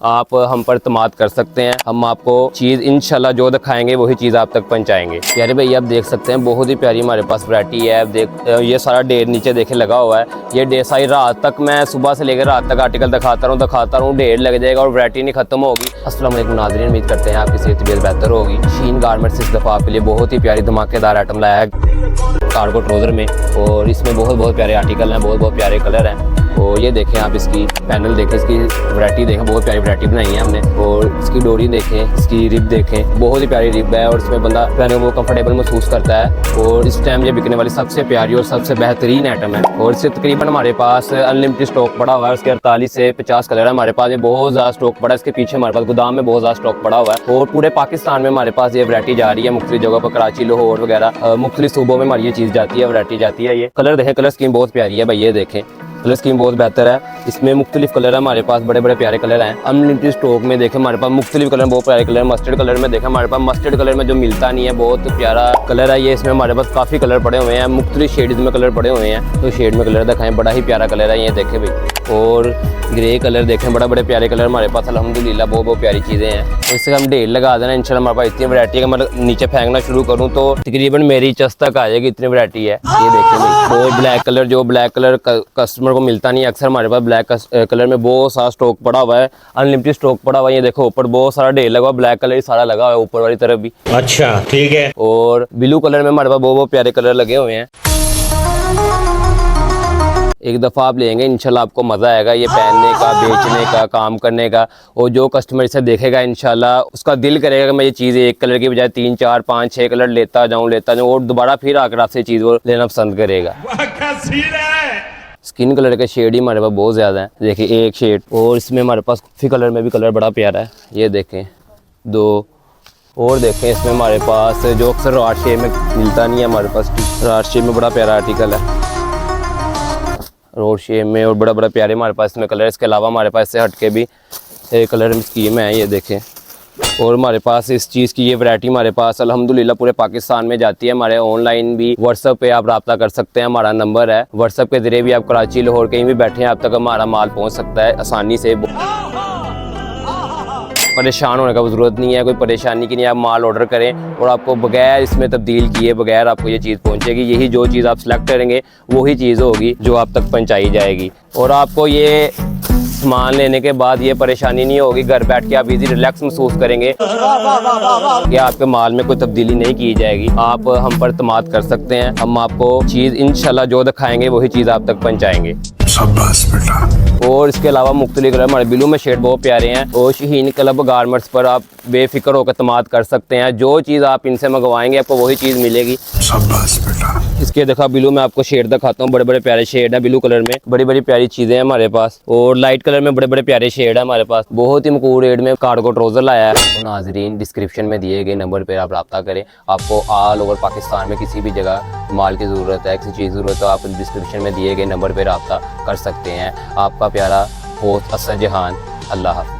आप हम पर इत्मीद कर सकते हैं। हम आपको चीज़ इंशाल्लाह जो दिखाएंगे वही चीज़ आप तक पहुंचाएंगे। प्यारे भाई आप देख सकते हैं बहुत ही प्यारी हमारे पास वैरायटी है। ये सारा ढेर नीचे देखे लगा हुआ है। ये ढेर सारी रात तक, मैं सुबह से लेकर रात तक आर्टिकल दिखाता रहूँ, ढेर लग जाएगा और वैरायटी नहीं खत्म होगी। अस्सलाम वालेकुम नाज़रीन, उम्मीद करते हैं आपकी सेहत तबीयत बेहतर होगी। शीन गारमेंट्स इस दफ़ा आपके लिए बहुत ही प्यारी धमाकेदार आइटम लाया है कार्गो ट्राउज़र में, और इसमें बहुत प्यारे आर्टिकल हैं, बहुत प्यारे कलर हैं। और ये देखें आप, इसकी पैनल देखें, इसकी वैरायटी देखें, बहुत प्यारी वैरायटी बनाई है हमने। और इसकी डोरी देखें, इसकी रिब देखें, बहुत ही प्यारी रिब है और इसमें बंदा पहने वो कंफर्टेबल महसूस करता है। और इस टाइम ये बिकने वाली सबसे प्यारी और सबसे बेहतरीन आइटम है। और इससे तकरीबन हमारे पास अनलिमिटेड स्टॉक पड़ा हुआ है। उसके 48 से 50 कलर है हमारे पास। ये बहुत ज़्यादा स्टॉक पड़ा है। इसके पीछे हमारे पास गोदाम में बहुत ज़्यादा स्टॉक पड़ा हुआ है। और पूरे पाकिस्तान में हमारे पास ये वैरायटी जा रही है, मुख्तलिफ जगहों पर, कराची, लाहौर वगैरह मुख्तलिफ सूबों में हमारी ये चीज़ जाती है, वैरायटी जाती है। ये कलर देखें, कलर स्कीम बहुत प्यारी है भाई, ये देखें कलर स्कीम बहुत बेहतर है। इसमें मुख्तलिफ कलर है हमारे पास, बड़े प्यारे कलर हैं। अनलिमिटेड स्टॉक में देखें हमारे पास मुख्तलिफ कलर, बहुत प्यारे कलर। मस्टर्ड कलर में देखें हमारे पास, मस्टर्ड कलर में जो मिलता नहीं है, बहुत प्यारा कलर है ये। इसमें हमारे पास काफ़ी कलर पड़े हुए हैं, मुख्तलिफ शेड्स में कलर पड़े हुए हैं। तो शेड में कलर दिखाएं, बड़ा ही प्यारा कलर है ये देखें भाई। और ग्रे कलर देखें, बड़े प्यारे कलर हमारे पास अल्हम्दुलिल्लाह, बहुत प्यारी चीज़ें हैं। इससे हम ढेर लगा देना इंशाल्लाह। हमारे पास इतनी वैरायटी है, मतलब नीचे फेंकना शुरू करूँ तो तकरीबन मेरी चस्त तक आ जाएगी, इतनी वैरायटी है ये देखें भाई। और ब्लैक कलर, जो ब्लैक कलर कस्टमर को मिलता नहीं अक्सर, हमारे पास ब्लैक कलर में बहुत सारा स्टॉक पड़ा हुआ है, अनलिमिटेड स्टॉक पड़ा हुआ है। ये देखो ऊपर बहुत सारा ढेर लगा हुआ, ब्लैक कलर ही सारा लगा हुआ है ऊपर वाली तरफ भी। अच्छा ठीक है। और ब्लू कलर में हमारे पास बहुत प्यारे कलर लगे हुए हैं। एक दफ़ा आप लेंगे इंशाल्लाह आपको मज़ा आएगा ये पहनने का, बेचने का, काम करने का। और जो कस्टमर इसे देखेगा इंशाल्लाह उसका दिल करेगा कि मैं ये चीज़ एक कलर की बजाय 3, 4, 5, 6 कलर लेता जाऊँ और दोबारा फिर आकर आपसे चीज़ वो लेना पसंद करेगा। स्किन कलर के शेड ही हमारे पास बहुत ज़्यादा है, देखिए एक शेड। और इसमें हमारे पास काफ़ी कलर में भी कलर बड़ा प्यारा है, ये देखें 2। और देखें इसमें हमारे पास जो अक्सर राट शेप में मिलता नहीं है, हमारे पास राट शेप में बड़ा प्यारा आर्टिकल है, रोड शेप में। और बड़ा प्यारे हमारे पास इसमें कलर। इसके अलावा हमारे पास इससे हटके भी कलर में स्कीम है, ये देखें। और हमारे पास इस चीज़ की ये वैरायटी हमारे पास अल्हम्दुलिल्लाह पूरे पाकिस्तान में जाती है। हमारे ऑनलाइन भी व्हाट्सएप पे आप रब्ता कर सकते हैं, हमारा नंबर है। व्हाट्सएप के ज़रिए भी आप कराची, लाहौर कहीं भी बैठे हैं आप तक हमारा माल पहुंच सकता है आसानी से। परेशान होने का ज़रूरत नहीं है, कोई परेशानी की नहीं। आप माल ऑर्डर करें और आपको बगैर इसमें तब्दील किए बगैर आपको ये चीज़ पहुंचेगी। यही जो चीज़ आप सेलेक्ट करेंगे वही चीज़ होगी जो आप तक पहुंचाई जाएगी। और आपको ये सामान लेने के बाद ये परेशानी नहीं होगी, घर बैठ के आप इजी रिलैक्स महसूस करेंगे कि आपके माल में कोई तब्दीली नहीं की जाएगी। आप हम पर इत्मीद कर सकते हैं। हम आपको चीज़ इंशाल्लाह जो दिखाएंगे वही चीज़ आप तक पहुंचाएंगे। शाबाश बेटा। और इसके अलावा मुख्तलिफ कलर, हमारे ब्लू में शेड बहुत प्यारे हैं। और शीन क्लब गारमेंट्स पर आप बेफिक्र होकर इत्मीद कर सकते हैं। जो चीज़ आप इनसे मंगवाएंगे आपको वही चीज़ मिलेगी। शाबाश बेटा। इसके देखा ब्लू में आपको शेड दिखाता हूँ, बड़े प्यारे शेड है ब्लू कलर में, बड़ी प्यारी चीज़ें हैं हमारे पास। और लाइट कलर में बड़े प्यारे शेड है हमारे पास। बहुत ही मकबूल रेट में कार्गो ट्राउज़र लाया है। तो नाजरीन डिस्क्रिप्शन में दिए गए नंबर पर आप रब्ता करें। आपको ऑल ओवर पाकिस्तान में किसी भी जगह माल की ज़रूरत है, किसी चीज़ ज़रूरत है, आप डिस्क्रिप्शन में दिए गए नंबर पर रब्ता कर सकते हैं। आपका प्यारा होस्ट असद जहान। अल्लाह हाफ़िज़।